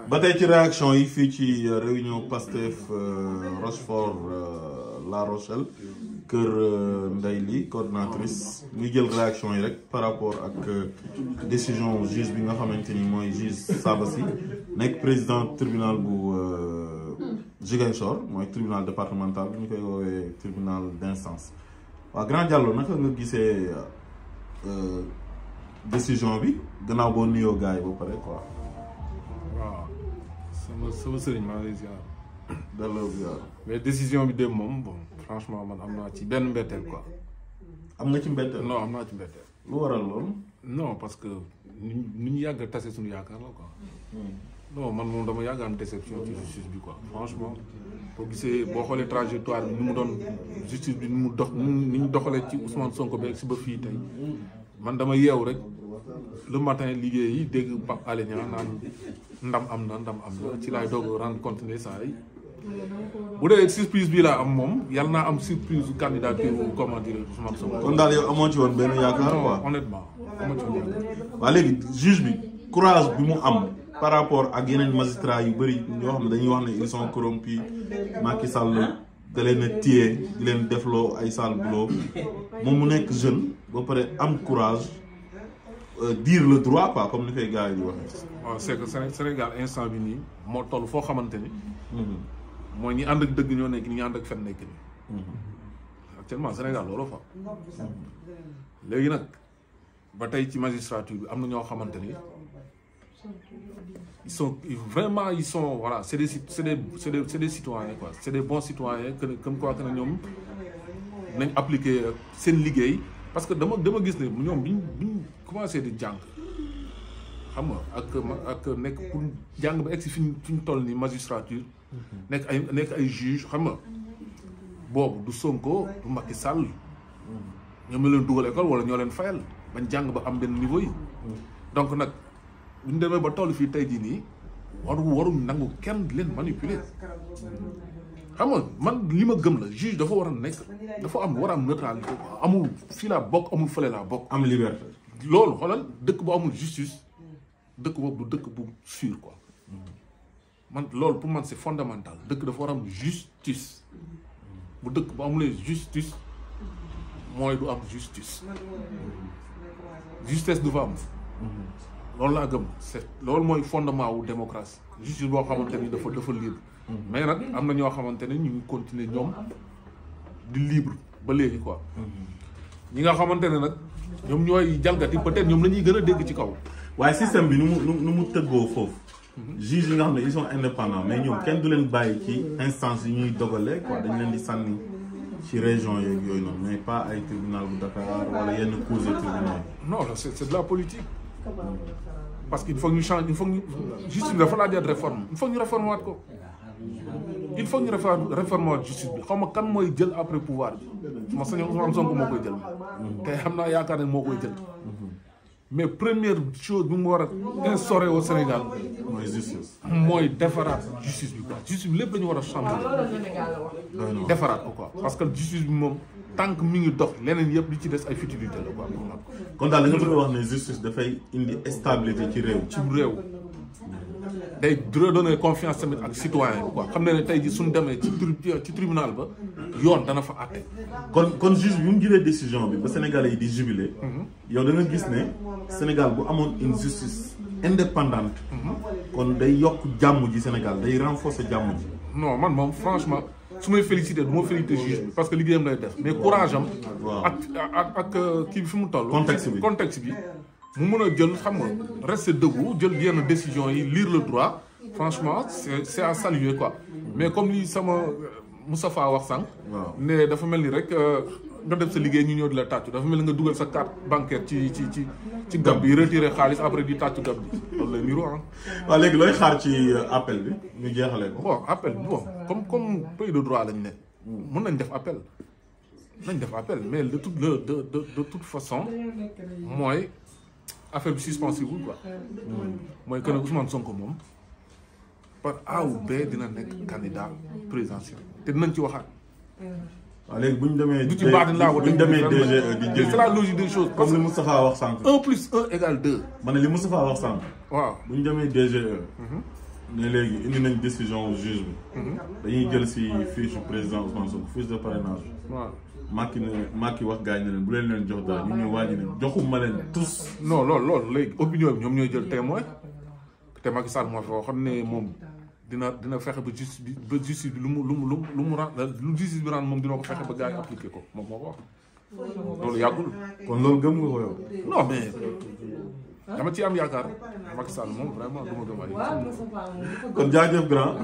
ba tey ci réaction yi fii ci réunion Pastef Rochefort La Rochelle kër Ndeye Ly coordinatrice ñu jël réaction yi rek par rapport ak décision juge bi nga xamante ni mooy juge Sabassi nekk président tribunal bu Ziguinchor mooy tribunal départemental bi ñu koy woowee tribunal d'instance. waaw grand Diallo naka nga gisee décision bi gannaaw boo nuyoo gars yi ba pare quoi. waaw sama sëriñ maa ngi lay ziar. delloo ziar. mais décision bi dem moom bon franchement man am naa ci benn mbetteel quoi. am nga ci mbetteel. non am naa ci mbetteel. lu waral loolu. non parce que ni ñu yàgg a tase suñu yaakaar la quoi. non man moom dama yàgg am déception ci justice bi quoi franchement. boo gisee boo xoolee trajectoire bi ni mu doon justice bi ni mu dox ni ñu doxalee ci Ousmane Sonko beeg si ba fii tey man dama yeew rek le matin liggéey yi dégg Pape Alé Niang naan ndam am na ci laay doog rendre compte ne saa yi bu dee surprise bii laa am moom yàlla naa am surprise su candidature comment dire Ousmane Sonko. kon daal yow amoo ci woon benn yaakaar quoi. honnêtement amoo ci woon yaakaar. waa léegi juge bi courage bi mu am. par rapport ak yeneen magistrats yu bëri ñoo xam ne dañuy wax ne ils sont corrompus Macky Sall da leen a téye di leen defloo ay sale boulot moom mu nekk jeune ba pare am courage dire le droit quoi comme ni koy gars yi di waxee. waaw c'est que Sénégal instant bi nii moo toll foo xamante ni. mooy ñi ànd ak dëgg ñoo nekk ñi ànd ak fen nekk nii. actuellement Sénégal loolu fa. léegi nag ba tey ci magistrature bi am na ñoo xamante ni. ils sont voilà c'est des citoyens quoi c'est des bons citoyens comme quoi que ñoom nañ appliquer seen liggéey parce que dama gis ne ñoom biñ commencé di jàng xam nga ak nekk pour jàng ba egg si fi ñu toll ni magistrature nekk ay juge xam nga boobu du Sonko du Macky Sall ñoom ñoo leen dugal école wala ñoo leen fayal bañ jàng ba am benn niveau yi donc nag bu ñu demee ba toll fii tey jii nii waruñ nangu kenn leen manipuler xam nga man li ma gëm la juge dafa war a nekk dafa war a am neutralité amul fii laa bokk amul fële laa bokk. am liberté. loolu xoolal dëkk bu amul justice dëkk boobu du dëkk bu sûr quoi man loolu pour man c'est fondamental dëkk dafa war a am justice bu dëkk bu amulee justice mooy du am justice justesse du fa am. loolu laa gëm c'est loolu mooy fondement wu démocratie justice boo xamante ni dafa libre mais nag am na ñoo xamante ne ñu ngi continuer ñoom di libre ba léegi quoi ñi nga xamante ne nag ñoom ñooy jalgati peut-être ñoom la ñuy gën a dégg ci kaw. waaye système bi nu mu tëggoo foofu juge yi nga xam ne ils sont indépendants mais ñoom kenn du leen bàyyi ci instance yi ñuy dogalee quoi dañ leen di sànni ci région yeeg yooyu noonu mais pas ay tribunal bu Dakar wala yenn cours de tribunal. non c'est de la politique. parce qu'il faut ñu changer il faut ñu justice bi dafa laaj réforme il faut ñu réformer waat ko il faut ñu réformer waat justice bi xaw ma kan mooy jël après pouvoir bi ma sañoon Ousmane Sonko moo koy jël te xam naa yaakaar ne moo koy jël mais première chose bi mu war a instaurer au Sénégal mooy justice mooy defaraat justice bi quoi justice bi lépp la ñu war a changer defaraat ko quoi parce que justice bi moom tant que mi ngi dox leneen yëpp li ci des ay futilité la quoi. kon daal da nga bëgg a wax ne justice dafay indi stabilité ci réew. ci réew day redonner confiance tamit ak citoyen bi quoi xam ne tey jii suñu demee ci tribunal ba yoon dana fa àtte. kon juge bi mu jëlee décision bi ba Sénégalais yi di jubilé. yow da nga gis ne Sénégal bu amoon une justice indépendante. kon day yokk jàmm ji Sénégal day renforcer jàmm ji. non man moom franchement. su may félicité du ma félicité juge bi parce que liggéeyam lay def mais courage am. ak kii bi fi mu toll. contexte bi mu mën a jël xam nga rester debout jël yenn décision yi lire le droit franchement c'est à saluer quoi mais comme li sama Moustapha wax sànq. ne dafa mel ni rek nga def sa liggéey ñu ñëw di la tàccu dafa mel ni nga dugal sa carte bancaire ci gab bi retiré xaalis après di tàccu gab bi loolu lay niru ah. waaw léegi looy xaar ci appel bi ñu jeexalee ko. bon appel bi bon comme pays de droit lañ ne. mën nañ def appel mais de toute façon mooy affaire bi suspensible quoi. mooy que ne Ousmane Sonko moom par A ou B dina nekk candidat présidentiel te dinañ ci waxaat. waaw léegi bu ñu demee. du ci baatin laa ko bu ñu demee DGE di jëli c'est la logique des choses. comme li Moustapha wax sànq. 1 + 1 = 2. ma ne li Moustapha wax sànq. waaw bu ñu demee DGE. ne léegi indi nañ décision juge bi. dañuy jël si fiche président Ousmane Sonko fiche de parrainage. waaw Macky wax gars yi ne leen bu leen jox dara ñu ñëw wàññi ne joxuma leen tous. non loolu léegi opinion bi ñoom ñooy jël témoin te Macky Sall moo fi waxoon ne moom dina fexe ba justice bi lu mu justice bi rendre moom dina ko fexe ba gars yi appliqué ko moom moo ko wax. loolu yàggul. kon loolu gëm nga ko yow. non mais dama ci am yaakaar Macky Sall moom vraiment du ma gëm ay. kon jaajëf grand.